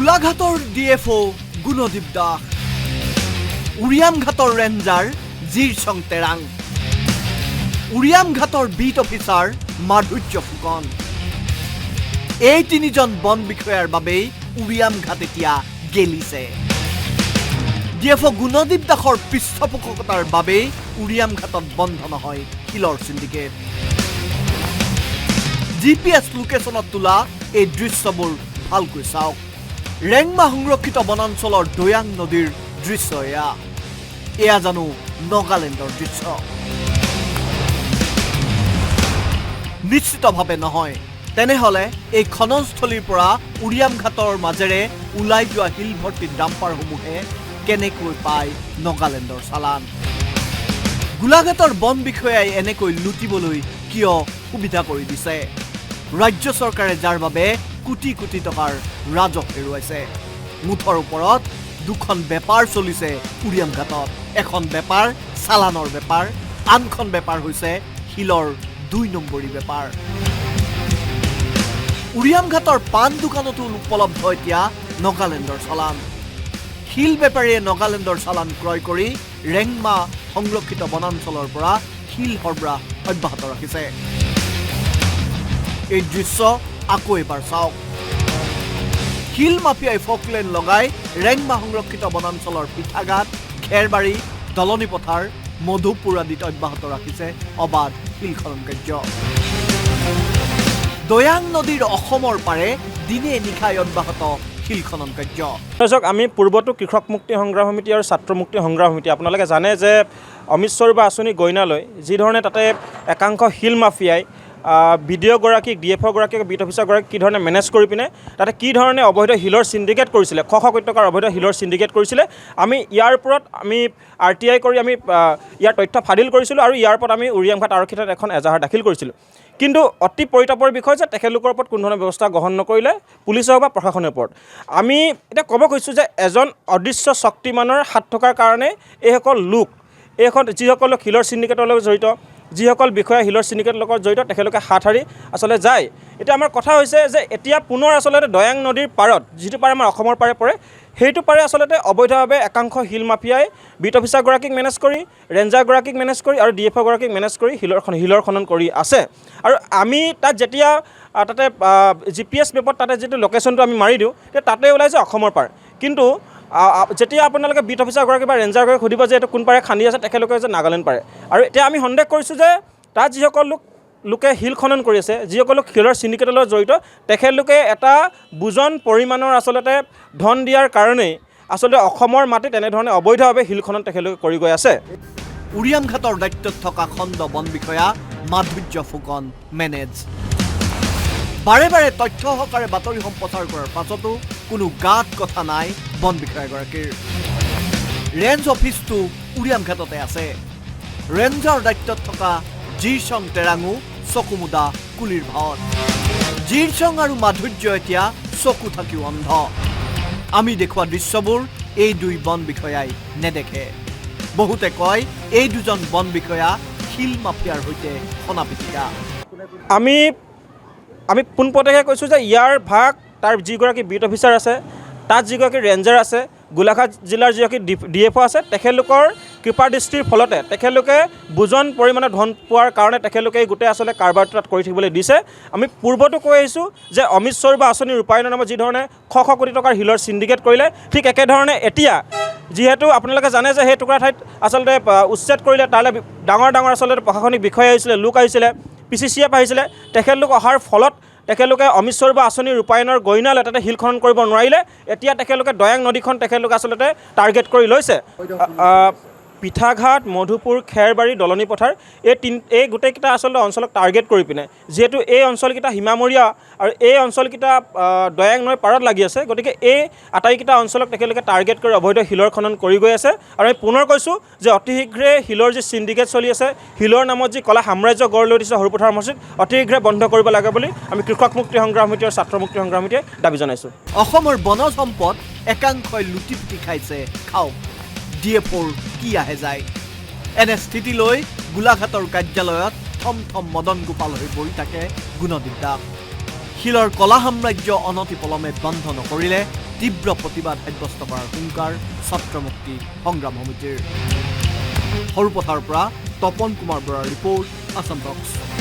গোলাঘাটৰ ডিএফঅ গুণদীপ দাস, উৰিয়ামঘাটৰ ৰেঞ্জাৰ জিৰচং তেৰাং, উৰিয়ামঘাটৰ বিট অফিচাৰ মাধুৰ্য ফুকন। এই তিনিজন বন বিষয়াৰ বাবেই উৰিয়ামঘাট এতিয়া গেলিছে। ডিএফঅ গুণদীপ দাসৰ পৃষ্ঠপোষকতাৰ বাবেই উৰিয়ামঘাটত বন্ধ নহয় শিলৰ চিণ্ডিকেট। GPS লোকেশ্যনত তোলা এই দৃশ্যবোৰ ভালকৈ চাওক। ৰেংমা সংৰক্ষিত বনাঞ্চলৰ দৈয়াং নদীৰ দৃশ্য এয়া জানো নাগালেণ্ডৰ দৃশ্য? নিশ্চিতভাৱে নহয়। তেনেহলে এই খননস্থলীৰ পৰা উৰিয়ামঘাটৰ মাজেৰে ওলাই যোৱা শিল ভৰ্তি ডাম্পাৰসমূহে কেনেকৈ পায় নাগালেণ্ডৰ চালান? গোলাঘাটৰ বন বিষয়াই এনেকৈ লুটিবলৈ কিয় সুবিধা কৰি দিছে? ৰাজ্য চৰকাৰে যাৰ বাবে কোটি কোটি টকাৰ ৰাজহ হেৰুৱাইছে। মুঠৰ ওপৰত দুখন বেপাৰ চলিছে উৰিয়ামঘাটত। এখন বেপাৰ চালানৰ বেপাৰ, আনখন বেপাৰ হৈছে শিলৰ ২ নম্বৰী বেপাৰ। উৰিয়ামঘাটৰ পাণ দোকানতো উপলব্ধ এতিয়া নাগালেণ্ডৰ চালান। শিল বেপাৰীয়ে নাগালেণ্ডৰ চালান ক্ৰয় কৰি ৰেংমা সংৰক্ষিত বনাঞ্চলৰ পৰা শিল সৰবৰাহ অব্যাহত ৰাখিছে। এই দৃশ্য আকৌ এবাৰ চাওক। শিল মাফিয়াই ফকলেন লগাই ৰেংমা সংৰক্ষিত বনাঞ্চলৰ পিঠাঘাট, খেৰবাৰী, দলনি পথাৰ, মধুপুৰ আদিত অব্যাহত ৰাখিছে অবাধ শিল খনন কাৰ্য। দৈয়াং নদীৰ অসমৰ পাৰে দিনে নিশাই অব্যাহত শিল খনন কাৰ্য। আমি পূৰ্বতো কৃষক মুক্তি সংগ্ৰাম সমিতি আৰু ছাত্ৰ মুক্তি সংগ্ৰাম সমিতি, আপোনালোকে জানে যে অমিত শ্বাহৰ আঁচনি গইনালৈ যিধৰণে তাতে একাংশ শিল মাফিয়াই বিডিঅ'গৰাকীক, ডিএফঅ'গৰাকীক, বিট অফিচাৰগৰাকীক কি ধৰণে মেনেজ কৰি পিনে তাতে কি ধৰণে অবৈধ শিলৰ চিণ্ডিকেট কৰিছিলে, শ শ কোটি টকাৰ অবৈধ শিলৰ চিণ্ডিকেট কৰিছিলে, আমি ইয়াৰ ওপৰত RTI কৰি আমি ইয়াৰ তথ্য ফাদিল কৰিছিলোঁ আৰু ইয়াৰ ওপৰত আমি উৰিয়ামঘাট আৰক্ষী থানাত এখন এজাহাৰ দাখিল কৰিছিলোঁ। কিন্তু অতি পৰিতাপৰ বিষয় যে তেখেতলোকৰ ওপৰত কোনো ধৰণৰ ব্যৱস্থা গ্ৰহণ নকৰিলে পুলিচৰ বা প্ৰশাসনৰ ওপৰত। আমি এতিয়া ক'ব খুজিছোঁ যে এজন অদৃশ্য শক্তিমানৰ হাত থকাৰ কাৰণে এইসকল লোক, এইখন যিসকল শিলৰ চিণ্ডিকেটৰ লগত জড়িত, যিসকল বিষয়া শিলৰ চিণ্ডিকেটৰ লগত জড়িত, তেখেতলোকে হাত সাৰি আচলতে যায়। এতিয়া আমাৰ কথা হৈছে যে এতিয়া পুনৰ আচলতে দৈয়াং নদীৰ পাৰত, যিটো পাৰে আমাৰ অসমৰ পাৰে পৰে, সেইটো পাৰে আচলতে অবৈধভাৱে একাংশ শিল মাফিয়াই বিট অফিচাৰগৰাকীক মেনেজ কৰি, ৰেঞ্জাৰগৰাকীক মেনেজ কৰি আৰু ডিএফঅ'গৰাকীক মেনেজ কৰি শিলৰ খনন কৰি আছে। আৰু আমি তাত যেতিয়া তাতে GPS মেপত তাতে যিটো লোকেশ্যনটো আমি মাৰি দিওঁ, তাতে ওলাইছে অসমৰ পাৰ। কিন্তু যেতিয়া আপোনালোকে বিট অফিচাৰগৰাকী বা ৰেঞ্জাৰগৰাকীক সুধিব যে এইটো কোন পাৰে খান্দি আছে, তেখেতলোকে যে নাগালেণ্ড পাৰে। আৰু এতিয়া আমি সন্দেহ কৰিছোঁ যে তাত যিসকল লোকে শিল খনন কৰি আছে, যিসকল লোক শিলৰ চিণ্ডিকেটৰ লগত জড়িত, তেখেতলোকে এটা বুজন পৰিমাণৰ আচলতে ধন দিয়াৰ কাৰণেই আচলতে অসমৰ মাটিত এনেধৰণে অবৈধভাৱে শিল খনন তেখেতলোকে কৰি গৈ আছে। উৰিয়ামঘাটৰ দায়িত্বত থকা খণ্ড বন বিষয়া মাধুৰ্য ফুকন মেনেজ। বাৰে বাৰে তথ্য সহকাৰে বাতৰি সম্প্ৰচাৰ কৰাৰ পাছতো কোনো গাত কথা নাই বন বিষয়াগৰাকীৰ। ৰেঞ্জ অফিচটো উৰিয়ামঘাটতে আছে। ৰেঞ্জৰ দায়িত্বত থকা জিৰচং তেৰাঙো চকুমুদা কুলিৰ ভাৱত। জিৰচং আৰু মাধুৰ্য এতিয়া চকু থাকিও অন্ধ। আমি দেখুওৱা দৃশ্যবোৰ এই দুই বন বিষয়াই নেদেখে। বহুতে কয় এই দুজন বন বিষয়া শিল মাফিয়াৰ সৈতে সনা পিটিকা। আমি পোনপটীয়াকৈ কৈছোঁ যে ইয়াৰ ভাগ তাৰ যিগৰাকী বিট অফিচাৰ আছে, তাত যিগৰাকী ৰেঞ্জাৰ আছে, গোলাঘাট জিলাৰ যিগৰাকী ডিএফঅ' আছে, তেখেতলোকৰ কৃপা দৃষ্টিৰ ফলতে তেখেতলোকে বুজন পৰিমাণৰ ধন পোৱাৰ কাৰণে তেখেতলোকে গোটেই আচলতে কাৰবাৰটো তাত কৰি থাকিবলৈ দিছে। আমি পূৰ্বতো কৈ আহিছোঁ যে অমিত শ্বাহৰ আঁচনি ৰূপায়ণৰ নামত যিধৰণে শ শ কোটি টকাৰ শিলৰ চিণ্ডিকেট কৰিলে, ঠিক একেধৰণে এতিয়া যিহেতু আপোনালোকে জানে যে সেই টুকুৰা ঠাইত আচলতে উচ্ছেদ কৰিলে, তালৈ ডাঙৰ ডাঙৰ আচলতে প্ৰশাসনিক বিষয়া আহিছিলে, লোক আহিছিলে, PCCF আহিছিলে, তেখেতলোক অহাৰ ফলত তেখেতলোকে অমিত শ্বাহৰ আঁচনি ৰূপায়ণৰ গইনালৈ তাতে শিল খনন কৰিব নোৱাৰিলে। এতিয়া তেখেতলোকে দৈয়াং নদীখন তেখেতলোকে আচলতে টাৰ্গেট কৰি লৈছে। পিঠাঘাট, মধুপুৰ, খেৰবাৰী, দলনি পথাৰ, এই গোটেইকেইটা আচলতে অঞ্চলক টাৰ্গেট কৰি পিনে, যিহেতু এই অঞ্চলকেইটা সীমামূৰীয়া আৰু এই অঞ্চলকেইটা দৈয়াং নৈৰ পাৰত লাগি আছে, গতিকে এই আটাইকেইটা অঞ্চলক তেখেতলোকে টাৰ্গেট কৰি অবৈধ শিলৰ খনন কৰি গৈ আছে। আৰু আমি পুনৰ কৈছোঁ যে অতি শীঘ্ৰে শিলৰ যি চিণ্ডিকেট চলি আছে, শিলৰ নামত যি কলা সাম্ৰাজ্য গঢ় লৈ উঠিছে সৰুপথাৰ মছজিদ, অতি শীঘ্ৰে বন্ধ কৰিব লাগে বুলি আমি কৃষক মুক্তি সংগ্ৰাম সমিতি আৰু ছাত্ৰ মুক্তি সংগ্ৰাম সমিতিয়ে দাবী জনাইছোঁ। অসমৰ বনজ সম্পদ একাংশই লুটি পুটি খাইছে, খাওক। ডিএফঅ'ৰ কি আহে যায়? এনে স্থিতিলৈ গোলাঘাটৰ কাৰ্যালয়ত থম থম মদন গোপাল হৈ বহি থাকে গুণদীপ দাস। শিলৰ কলা সাম্ৰাজ্য অনতিপলমে বন্ধ নকৰিলে তীব্ৰ প্ৰতিবাদ সাব্যস্ত কৰাৰ হুংকাৰ ছাত্ৰ মুক্তি সংগ্ৰাম সমিতিৰ। সৰুপথাৰৰ পৰা তপন কুমাৰ বৰাৰ ৰিপৰ্ট, আছাম টক্স।